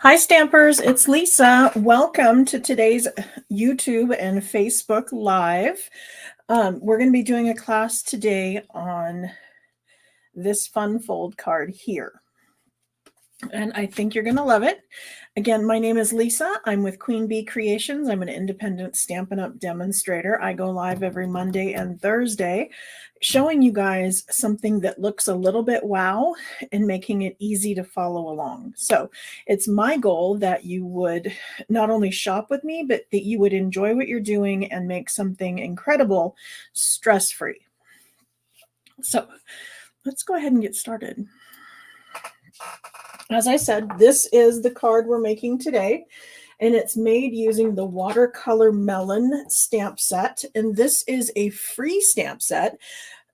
Hi Stampers, it's Lisa. Welcome to today's YouTube and Facebook Live. We're going to be doing a class today on this fun fold card here. And I think you're going to love it. Again, my name is Lisa. I'm with Queen Bee Creations. I'm an independent Stampin' Up! Demonstrator. I go live every Monday and Thursday showing you guys something that looks a little bit wow and making it easy to follow along. So it's my goal that you would not only shop with me, but that you would enjoy what you're doing and make something incredible stress-free. So let's go ahead and get started. As I said, this is the card we're making today, and it's made using the Watercolor Melon stamp set. And this is a free stamp set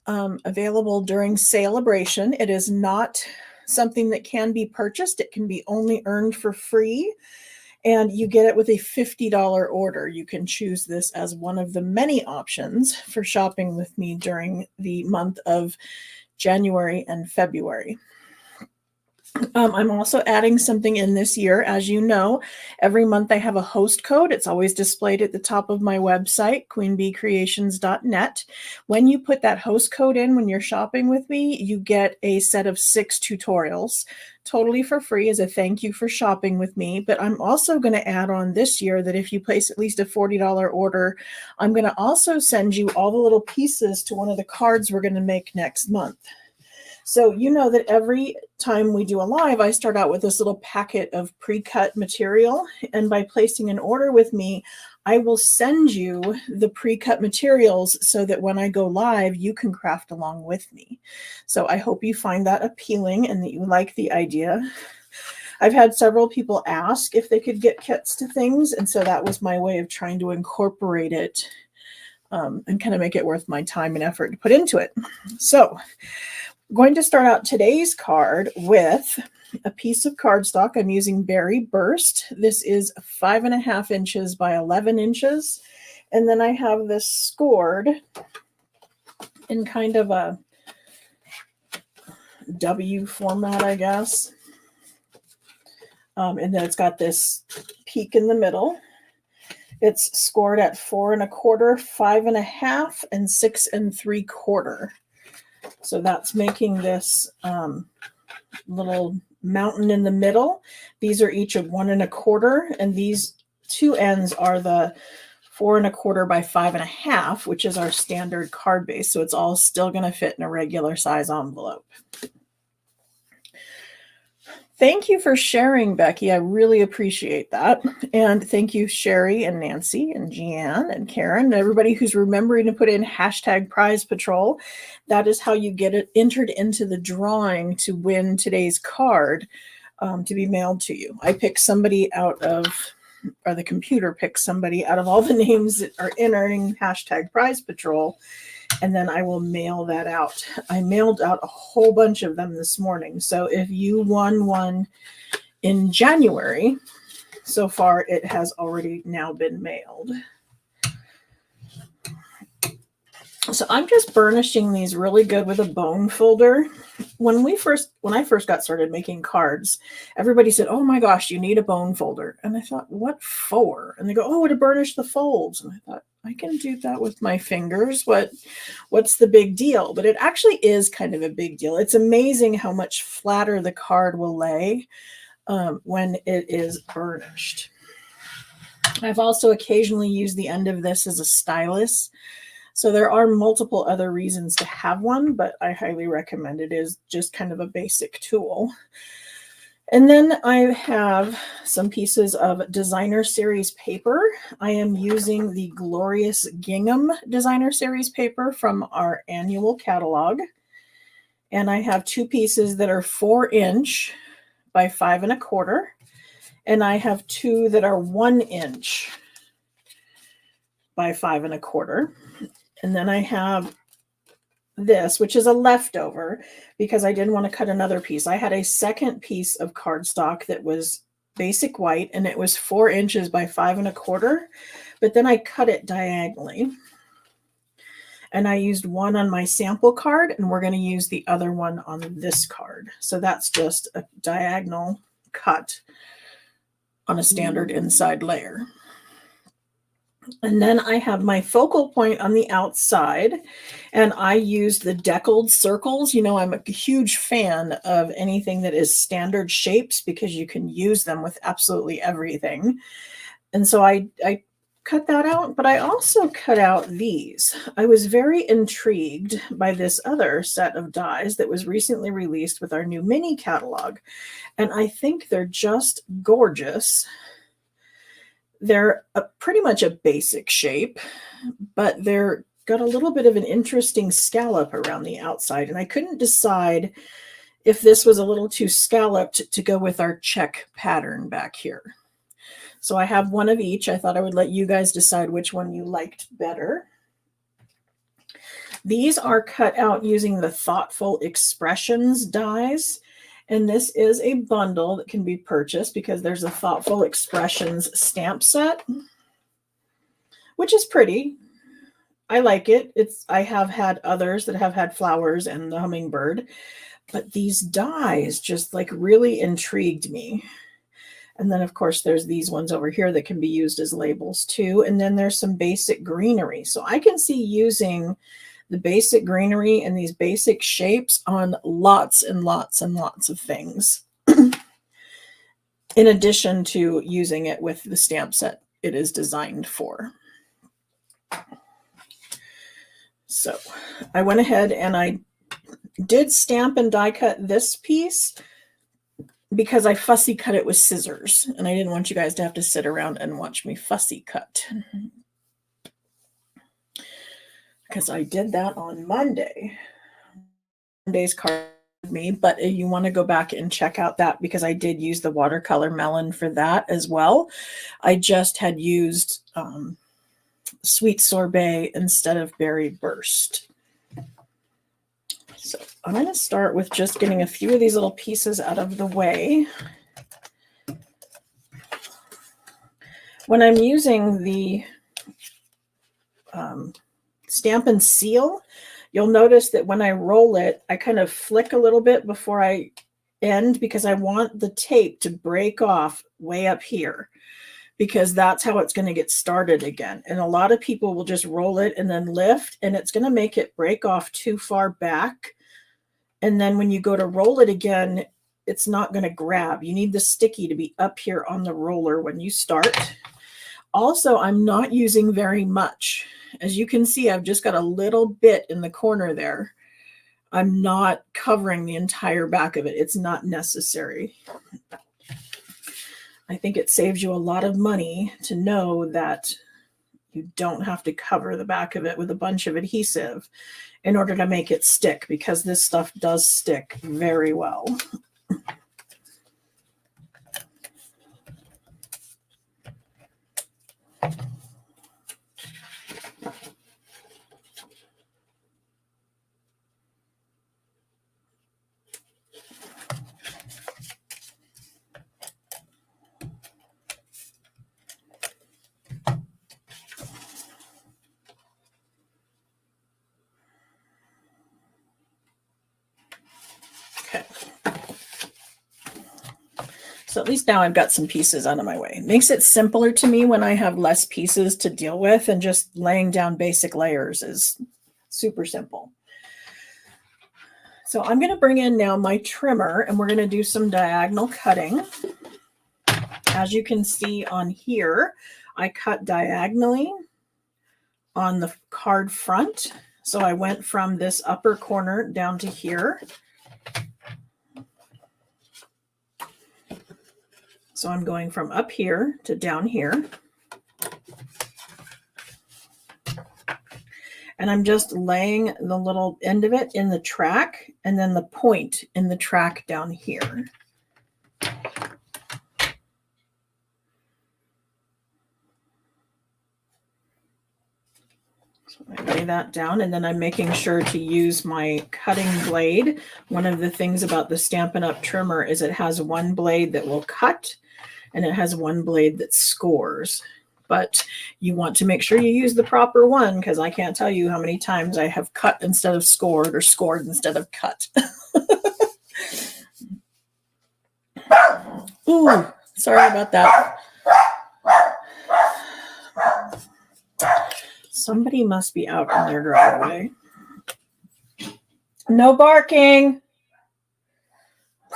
available during Celebration. It is not something that can be purchased. It can be only earned for free, and you get it with a $50 order. You can choose this as one of the many options for shopping with me during the month of January and February. I'm also adding something in this year. As you know, every month I have a host code. It's always displayed at the top of my website, queenbeecreations.net. When you put that host code in when you're shopping with me, you get a set of 6 tutorials totally for free as a thank you for shopping with me. But I'm also going to add on this year that if you place at least a $40 order, I'm going to also send you all the little pieces to one of the cards we're going to make next month. So you know that every time we do a live, I start out with this little packet of pre-cut material. And by placing an order with me, I will send you the pre-cut materials so that when I go live, you can craft along with me. So I hope you find that appealing and that you like the idea. I've had several people ask if they could get kits to things. And so that was my way of trying to incorporate it and kind of make it worth my time and effort to put into it. So going to start out today's card with a piece of cardstock. I'm using Berry Burst. This is 5.5 inches by 11 inches. And then I have this scored in kind of a W format, I guess. And then it's got this peak in the middle. It's scored at 4 1/4, 5 1/2, and 6 3/4. So that's making this little mountain in the middle. These are each of 1 1/4, and these two ends are the 4 1/4 by 5 1/2, which is our standard card base. So it's all still going to fit in a regular size envelope. Thank you for sharing, Becky. I really appreciate that. And thank you, Sherry and Nancy and Jeanne and Karen and everybody who's remembering to put in hashtag Prize Patrol. That is how you get it entered into the drawing to win today's card to be mailed to you. I pick somebody out of, or the computer picks somebody out of all the names that are entering hashtag Prize Patrol, and then I will mail that out. I mailed out a whole bunch of them this morning. So if you won one in January, so far it has already now been mailed. So I'm just burnishing these really good with a bone folder. When I first got started making cards, everybody said, "Oh my gosh, you need a bone folder." And I thought, "What for?" And they go, "Oh, to burnish the folds." And I thought, I can do that with my fingers. What's the big deal? But it actually is kind of a big deal. It's amazing how much flatter the card will lay when it is burnished. I've also occasionally used the end of this as a stylus. So there are multiple other reasons to have one, but I highly recommend it. It is just kind of a basic tool. And then I have some pieces of designer series paper. I am using the Glorious Gingham designer series paper from our annual catalog. And I have 2 pieces that are 4 inch by 5 1/4. And I have 2 that are 1 inch by 5 1/4. And then I have this, which is a leftover because I didn't want to cut another piece. I had a second piece of cardstock that was basic white, and it was 4 inches by 5 1/4, but then I cut it diagonally. And I used one on my sample card, and we're going to use the other one on this card. So that's just a diagonal cut on a standard inside layer. And then I have my focal point on the outside, and I use the deckled circles. You know, I'm a huge fan of anything that is standard shapes because you can use them with absolutely everything. And so I cut that out, but I also cut out these. I was very intrigued by this other set of dies that was recently released with our new mini catalog, and I think they're just gorgeous. They're pretty much a basic shape, but they're got a little bit of an interesting scallop around the outside, and I couldn't decide if this was a little too scalloped to go with our check pattern back here. So I have one of each. I thought I would let you guys decide which one you liked better. These are cut out using the Thoughtful Expressions dies. And this is a bundle that can be purchased because there's a Thoughtful Expressions stamp set, which is pretty. I like it. I have had others that have had flowers and the hummingbird, but these dies just like really intrigued me. And then, of course, there's these ones over here that can be used as labels too. And then there's some basic greenery. So I can see using the basic greenery and these basic shapes on lots and lots and lots of things. In addition to using it with the stamp set it is designed for. So I went ahead and I did stamp and die cut this piece because I fussy cut it with scissors, and I didn't want you guys to have to sit around and watch me fussy cut. Because I did that on Monday. Monday's card me, but you want to go back and check out that because I did use the Watercolor Melon for that as well. I just had used Sweet Sorbet instead of Berry Burst. So I'm going to start with just getting a few of these little pieces out of the way. When I'm using the Stamp and Seal, you'll notice that when I roll it, I kind of flick a little bit before I end because I want the tape to break off way up here because that's how it's going to get started again. And a lot of people will just roll it and then lift, and it's going to make it break off too far back. And then when you go to roll it again, it's not going to grab. You need the sticky to be up here on the roller when you start. Also, I'm not using very much. As you can see, I've just got a little bit in the corner there. I'm not covering the entire back of it. It's not necessary. I think it saves you a lot of money to know that you don't have to cover the back of it with a bunch of adhesive in order to make it stick, because this stuff does stick very well. Okay. So at least now I've got some pieces out of my way. It makes it simpler to me when I have less pieces to deal with, and just laying down basic layers is super simple. So I'm going to bring in now my trimmer, and we're going to do some diagonal cutting. As you can see on here, I cut diagonally on the card front. So I went from this upper corner down to here. So I'm going from up here to down here. And I'm just laying the little end of it in the track, and then the point in the track down here. So I lay that down, and then I'm making sure to use my cutting blade. One of the things about the Stampin' Up! Trimmer is it has one blade that will cut, and it has one blade that scores. But you want to make sure you use the proper one, because I can't tell you how many times I have cut instead of scored, or scored instead of cut. Ooh, sorry about that. Somebody must be out in their driveway. No barking.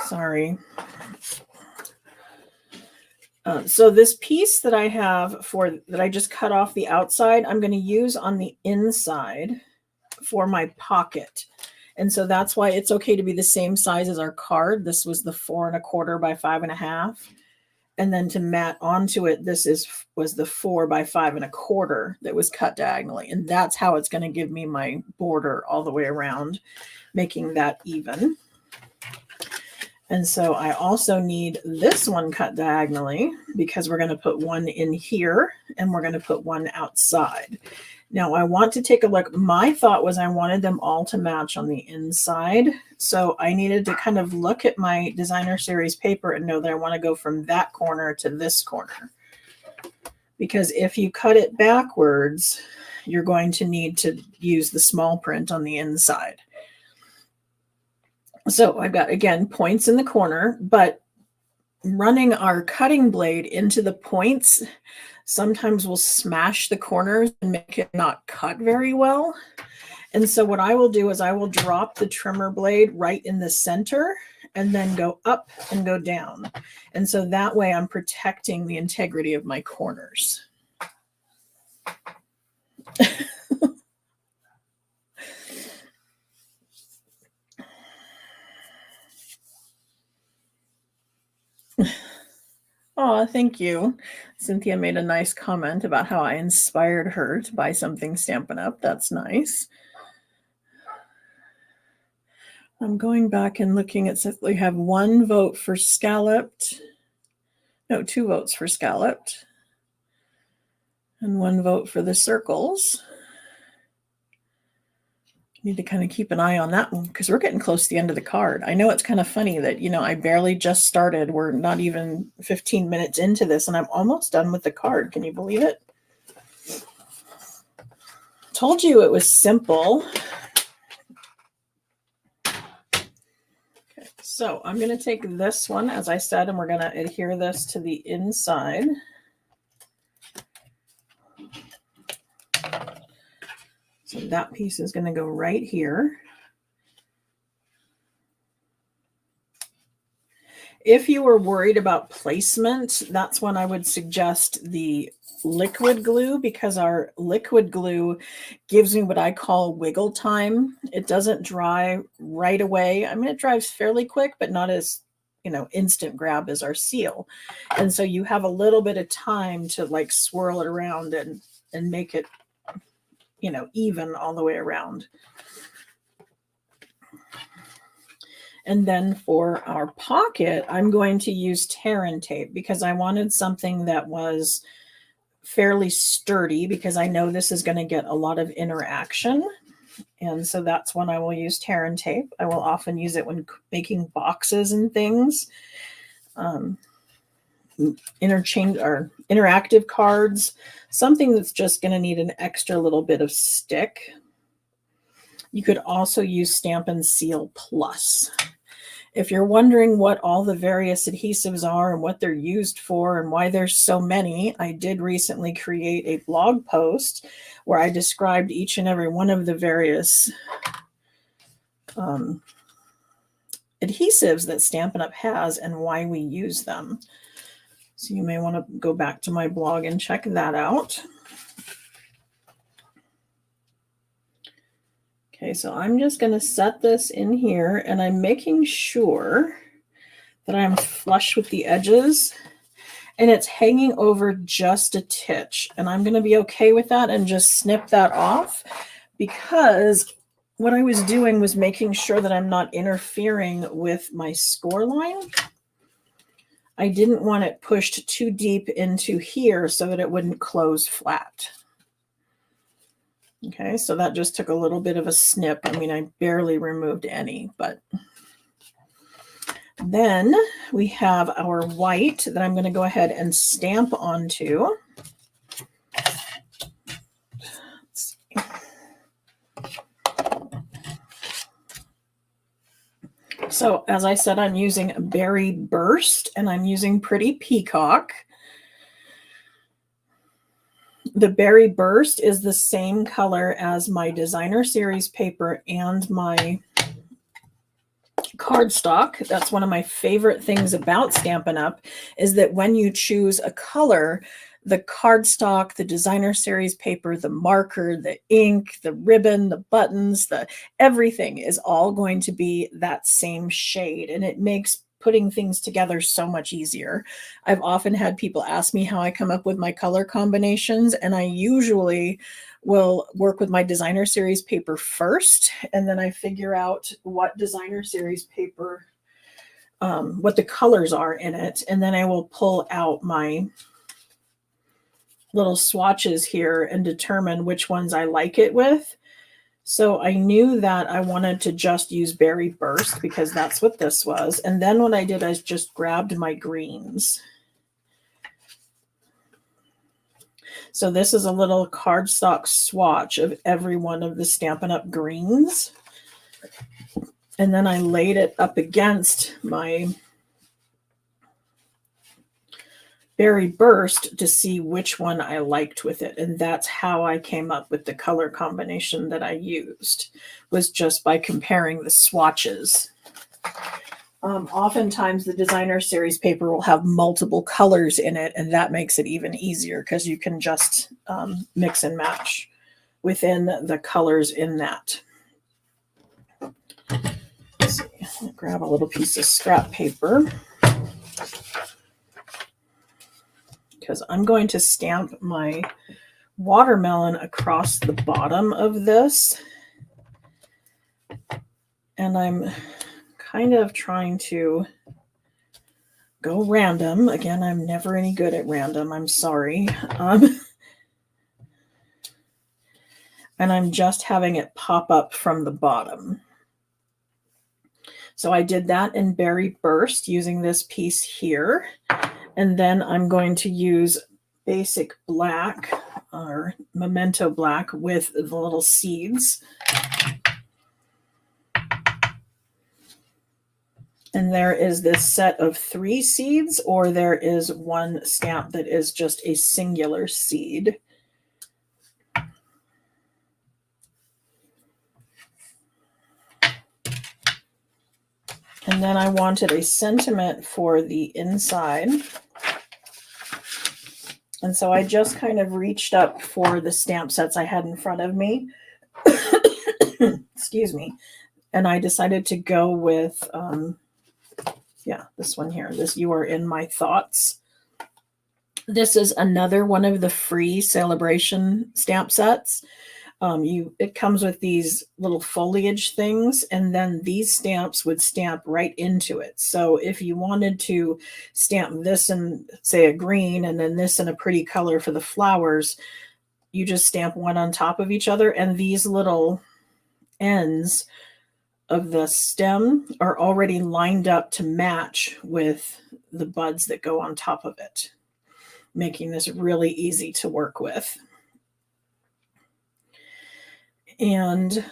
Sorry. So this piece that I have that I just cut off the outside, I'm going to use on the inside for my pocket. And so that's why it's okay to be the same size as our card. This was the 4 1/4 by 5 1/2. And then to mat onto it, this was the 4 by 5 1/4 that was cut diagonally. And that's how it's going to give me my border all the way around, making that even. And so I also need this one cut diagonally because we're going to put one in here and we're going to put one outside. Now I want to take a look. My thought was I wanted them all to match on the inside. So I needed to kind of look at my designer series paper and know that I want to go from that corner to this corner. Because if you cut it backwards, you're going to need to use the small print on the inside. So I've got, again, points in the corner, but running our cutting blade into the points sometimes will smash the corners and make it not cut very well. And so what I will do is I will drop the trimmer blade right in the center and then go up and go down. And so that way I'm protecting the integrity of my corners. Oh, thank you. Cynthia made a nice comment about how I inspired her to buy something Stampin' Up. That's nice. I'm going back and looking at, we have 1 vote for scalloped. No, 2 votes for scalloped. And 1 vote for the circles. Need to kind of keep an eye on that one because we're getting close to the end of the card. I know it's kind of funny that, you know, I barely just started. We're not even 15 minutes into this and I'm almost done with the card. Can you believe it? Told you it was simple. Okay, so I'm going to take this one, as I said, and we're going to adhere this to the inside. So that piece is going to go right here. If you were worried about placement, that's when I would suggest the liquid glue, because our liquid glue gives me what I call wiggle time. It doesn't dry right away. I mean, it dries fairly quick, but not as, you know, instant grab as our seal. And so you have a little bit of time to like swirl it around and make it, you know, even all the way around. And then for our pocket, I'm going to use tear and tape because I wanted something that was fairly sturdy because I know this is going to get a lot of interaction. And so that's when I will use tear and tape. I will often use it when making boxes and things. Interactive cards, something that's just going to need an extra little bit of stick. You could also use Stampin' Seal Plus. If you're wondering what all the various adhesives are and what they're used for and why there's so many, I did recently create a blog post where I described each and every one of the various adhesives that Stampin' Up! Has and why we use them. So you may want to go back to my blog and check that out. Okay, so I'm just going to set this in here and I'm making sure that I'm flush with the edges and it's hanging over just a titch. And I'm going to be okay with that and just snip that off because what I was doing was making sure that I'm not interfering with my score line. I didn't want it pushed too deep into here so that it wouldn't close flat. Okay, so that just took a little bit of a snip. I mean, I barely removed any, but then we have our white that I'm going to go ahead and stamp onto. Let's see. So as I said, I'm using Berry Burst and I'm using Pretty Peacock. The Berry Burst is the same color as my designer series paper and my cardstock. That's one of my favorite things about Stampin' Up! Is that when you choose a color, the cardstock, the designer series paper, the marker, the ink, the ribbon, the buttons, the everything is all going to be that same shade, and it makes putting things together so much easier. I've often had people ask me how I come up with my color combinations, and I usually will work with my designer series paper first, and then I figure out what designer series paper, what the colors are in it, and then I will pull out my little swatches here and determine which ones I like it with. So I knew that I wanted to just use Berry Burst because that's what this was. And then what I did is just grabbed my greens. So this is a little cardstock swatch of every one of the Stampin' Up! Greens. And then I laid it up against my Berry Burst to see which one I liked with it. And that's how I came up with the color combination that I used, was just by comparing the swatches. Oftentimes the designer series paper will have multiple colors in it, and that makes it even easier because you can just mix and match within the colors in that. Let's see. I'll grab a little piece of scrap paper because I'm going to stamp my watermelon across the bottom of this. And I'm kind of trying to go random. Again, I'm never any good at random. I'm sorry. And I'm just having it pop up from the bottom. So I did that in Berry Burst using this piece here. And then I'm going to use basic black or memento black with the little seeds. And there is this set of 3 seeds, or there is one stamp that is just a singular seed. And then I wanted a sentiment for the inside. And so I just kind of reached up for the stamp sets I had in front of me. Excuse me. And I decided to go with, this one here. This You Are In My Thoughts. This is another one of the free celebration stamp sets. It comes with these little foliage things, and then these stamps would stamp right into it. So if you wanted to stamp this in, say, a green, and then this in a pretty color for the flowers, you just stamp one on top of each other, and these little ends of the stem are already lined up to match with the buds that go on top of it, making this really easy to work with. And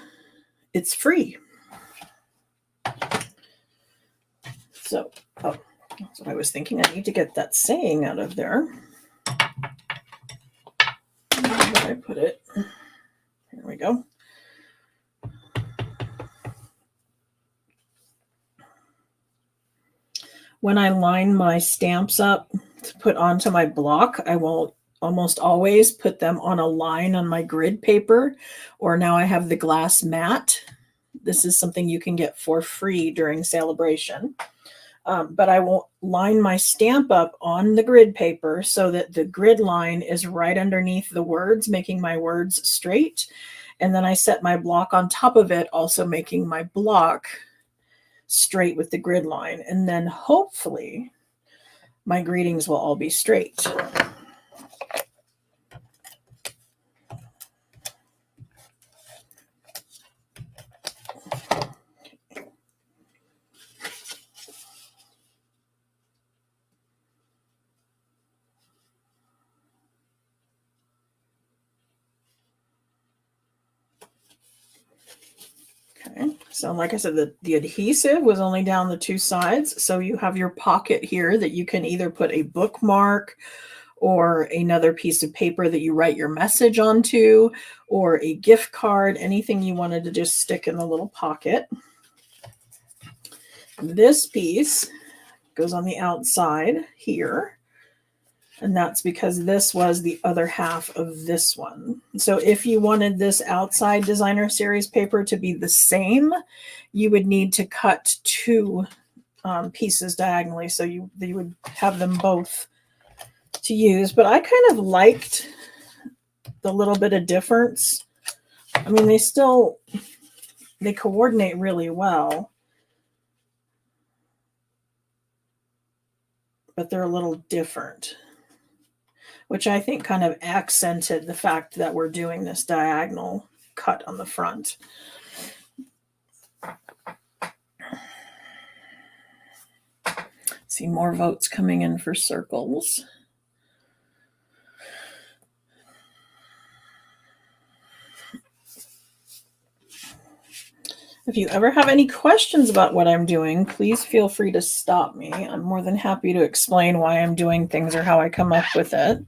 it's free. So, that's what I was thinking. I need to get that saying out of there. Where did I put it? Here we go. When I line my stamps up to put onto my block, I will almost always put them on a line on my grid paper, or now I have the glass mat. This is something you can get for free during celebration. But I will line my stamp up on the grid paper so that the grid line is right underneath the words, making my words straight. And then I set my block on top of it, also making my block straight with the grid line. And then hopefully my greetings will all be straight. Okay, so like I said, the adhesive was only down the 2 sides. So you have your pocket here that you can either put a bookmark or another piece of paper that you write your message onto, or a gift card, anything you wanted to just stick in the little pocket. This piece goes on the outside here, and that's because this was the other half of this one. So if you wanted this outside designer series paper to be the same, you would need to cut two pieces diagonally, so you would have them both to use. But I kind of liked the little bit of difference. I mean, they coordinate really well, but they're a little different, which I think kind of accented the fact that we're doing this diagonal cut on the front. See more votes coming in for circles. If you ever have any questions about what I'm doing, please feel free to stop me. I'm more than happy to explain why I'm doing things or how I come up with it.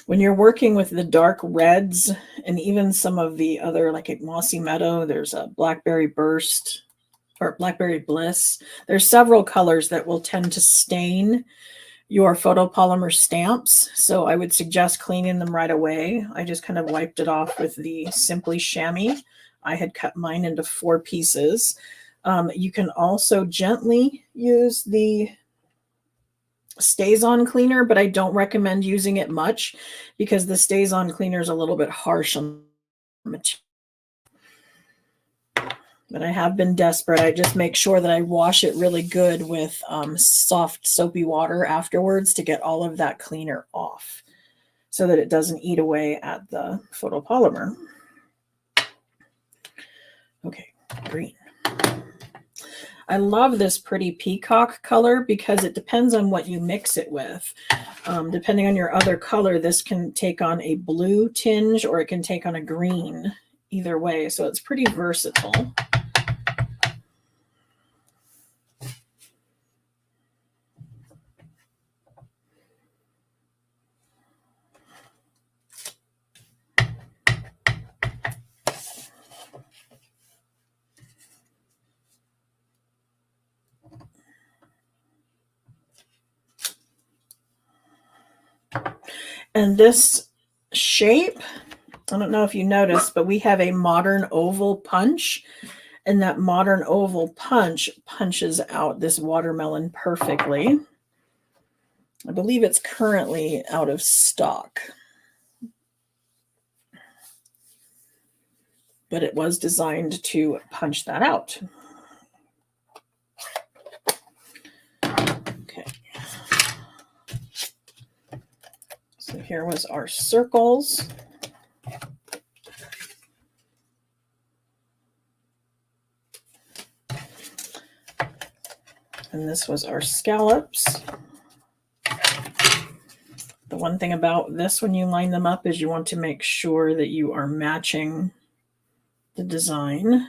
When you're working with the dark reds and even some of the other, like at Mossy Meadow, there's a Blackberry Burst or Blackberry Bliss. There's several colors that will tend to stain your photopolymer stamps. So I would suggest cleaning them right away. I just kind of wiped it off with the Simply Chamois. I had cut mine into 4 pieces. You can also gently use the Stays-On cleaner, but I don't recommend using it much because the Stays-On cleaner is a little bit harsh on the material. But I have been desperate. I just make sure that I wash it really good with soft soapy water afterwards to get all of that cleaner off so that it doesn't eat away at the photopolymer. Okay, green. I love this pretty peacock color because it depends on what you mix it with. Depending on your other color, this can take on a blue tinge or it can take on a green, either way. So it's pretty versatile. And this shape, I don't know if you noticed, but we have a modern oval punch, and that modern oval punch punches out this watermelon perfectly. I believe it's currently out of stock, but it was designed to punch that out. Okay. So here was our circles. And this was our scallops. The one thing about this when you line them up is you want to make sure that you are matching the design.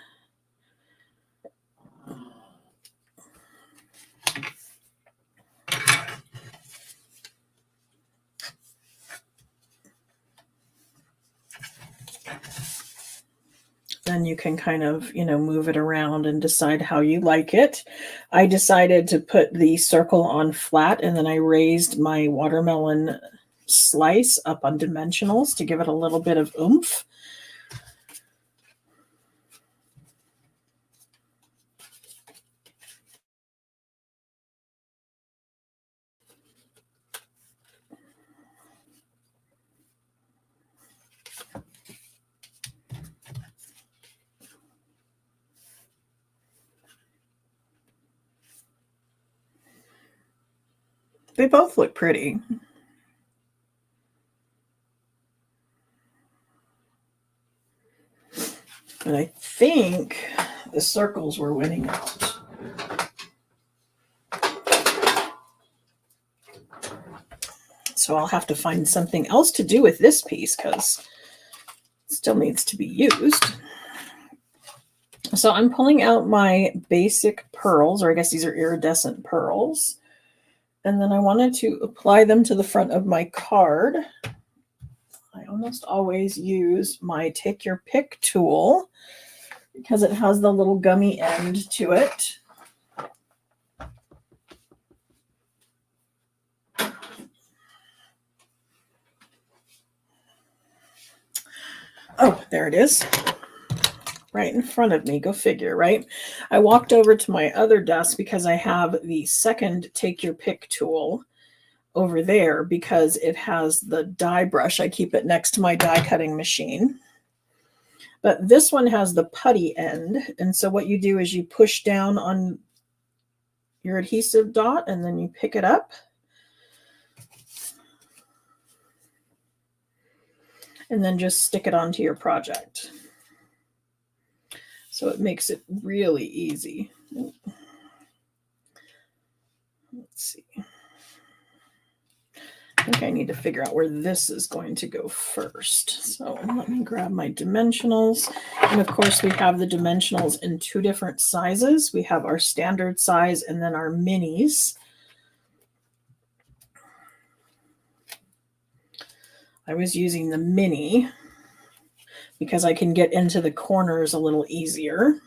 Then you can kind of, move it around and decide how you like it. I decided to put the circle on flat, and then I raised my watermelon slice up on dimensionals to give it a little bit of oomph. They both look pretty. But I think the circles were winning out. So I'll have to find something else to do with this piece because it still needs to be used. So I'm pulling out my basic pearls, or I guess these are iridescent pearls. And then I wanted to apply them to the front of my card. I almost always use my Take Your Pick tool because it has the little gummy end to it. Oh, there it is. Right in front of me. Go figure, right? I walked over to my other desk because I have the second Take Your Pick tool over there because it has the die brush. I keep it next to my die cutting machine. But this one has the putty end. And so what you do is you push down on your adhesive dot and then you pick it up. And then just stick it onto your project. So it makes it really easy. Let's see. I think I need to figure out where this is going to go first. So let me grab my dimensionals. And of course we have the dimensionals in two different sizes. We have our standard size and then our minis. I was using the mini because I can get into the corners a little easier.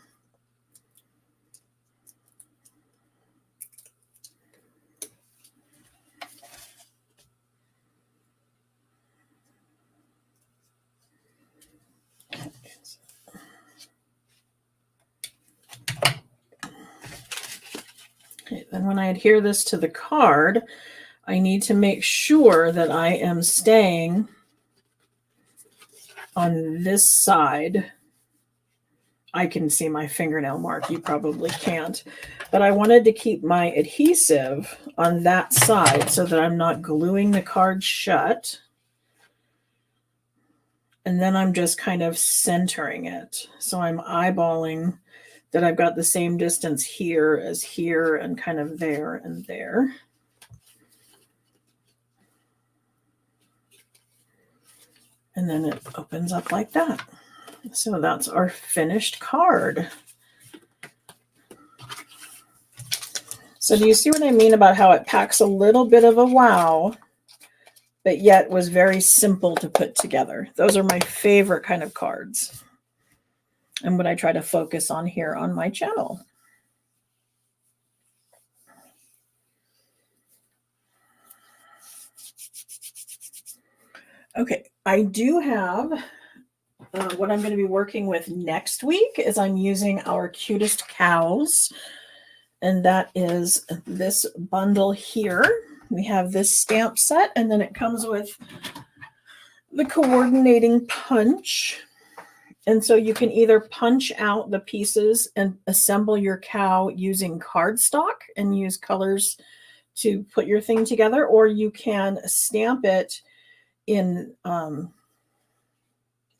Okay, then when I adhere this to the card, I need to make sure that I am staying on this side. I can see my fingernail mark. You probably can't. But I wanted to keep my adhesive on that side so that I'm not gluing the card shut. And then I'm just kind of centering it. So I'm eyeballing that I've got the same distance here as here and kind of there and there. And then it opens up like that. So that's our finished card. So do you see what I mean about how it packs a little bit of a wow, but yet was very simple to put together? Those are my favorite kind of cards and what I try to focus on here on my channel. Okay, I do have what I'm going to be working with next week is I'm using our Cutest Cows, and that is this bundle here. We have this stamp set, and then it comes with the coordinating punch. And so you can either punch out the pieces and assemble your cow using cardstock and use colors to put your thing together, or you can stamp it in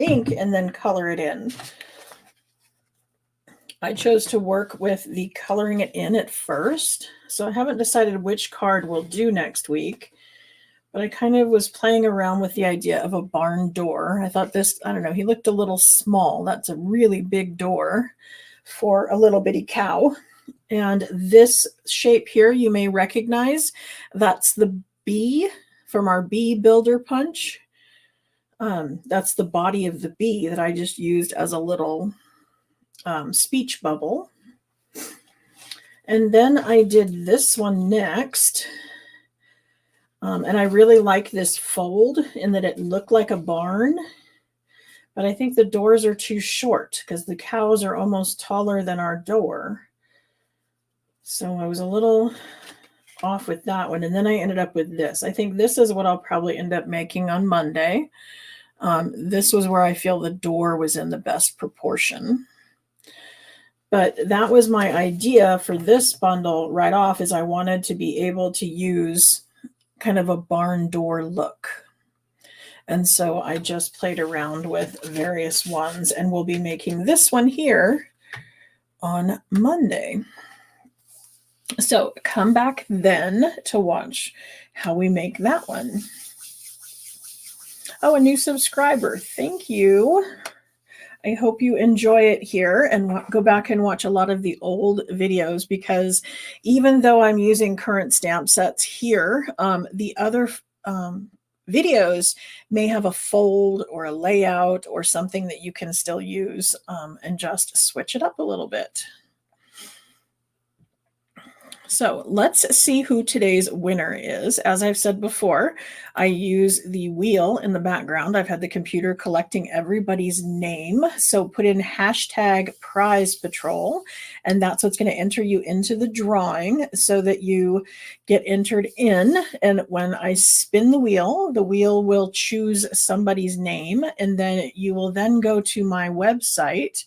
ink and then color it in. I chose to work with the coloring it in at first, so I haven't decided which card we'll do next week, but I kind of was playing around with the idea of a barn door. I thought this, I don't know, he looked a little small. That's a really big door for a little bitty cow. And this shape here you may recognize. That's the bee from our bee builder punch. That's the body of the bee that I just used as a little speech bubble. And then I did this one next. And I really like this fold in that it looked like a barn, but I think the doors are too short because the cows are almost taller than our door. So I was a little off with that one. And then I ended up with this. I think this is what I'll probably end up making on Monday. This was where I feel the door was in the best proportion. But that was my idea for this bundle right off, is I wanted to be able to use kind of a barn door look. And so I just played around with various ones, and we'll be making this one here on Monday. So come back then to watch how we make that one. Oh, a new subscriber. Thank you. I hope you enjoy it here and go back and watch a lot of the old videos, because even though I'm using current stamp sets here, the other videos may have a fold or a layout or something that you can still use, and just switch it up a little bit. So let's see who today's winner is. As I've said before, I use the wheel in the background. I've had the computer collecting everybody's name. So put in hashtag prize patrol, and that's what's going to enter you into the drawing so that you get entered in. And when I spin the wheel will choose somebody's name, and then you will then go to my website,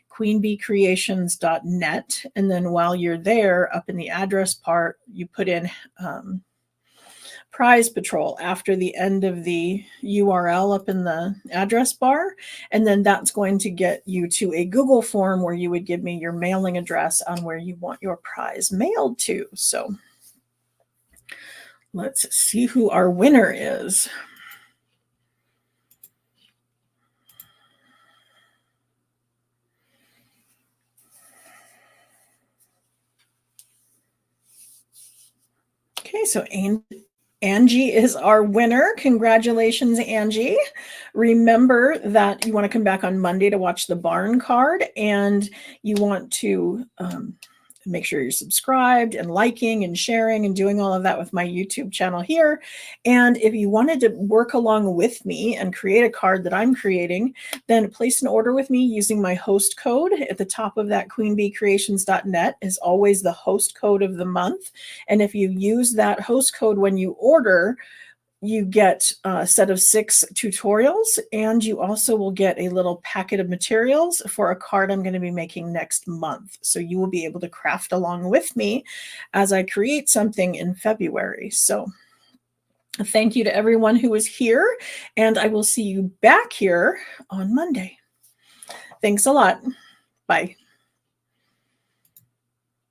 queenbeecreations.net. And then while you're there, up in the address part, you put in prize patrol after the end of the URL up in the address bar. And then that's going to get you to a Google form where you would give me your mailing address on where you want your prize mailed to. So let's see who our winner is. Okay, so Angie is our winner. Congratulations, Angie. Remember that you want to come back on Monday to watch the barn card, and you want to make sure you're subscribed and liking and sharing and doing all of that with my YouTube channel here. And if you wanted to work along with me and create a card that I'm creating, then place an order with me using my host code. At the top of that queenbeecreations.net is always the host code of the month. And if you use that host code when you order, you get a set of 6 tutorials, and you also will get a little packet of materials for a card I'm going to be making next month. So you will be able to craft along with me as I create something in February. So thank you to everyone who was here, and I will see you back here on Monday. Thanks a lot. Bye.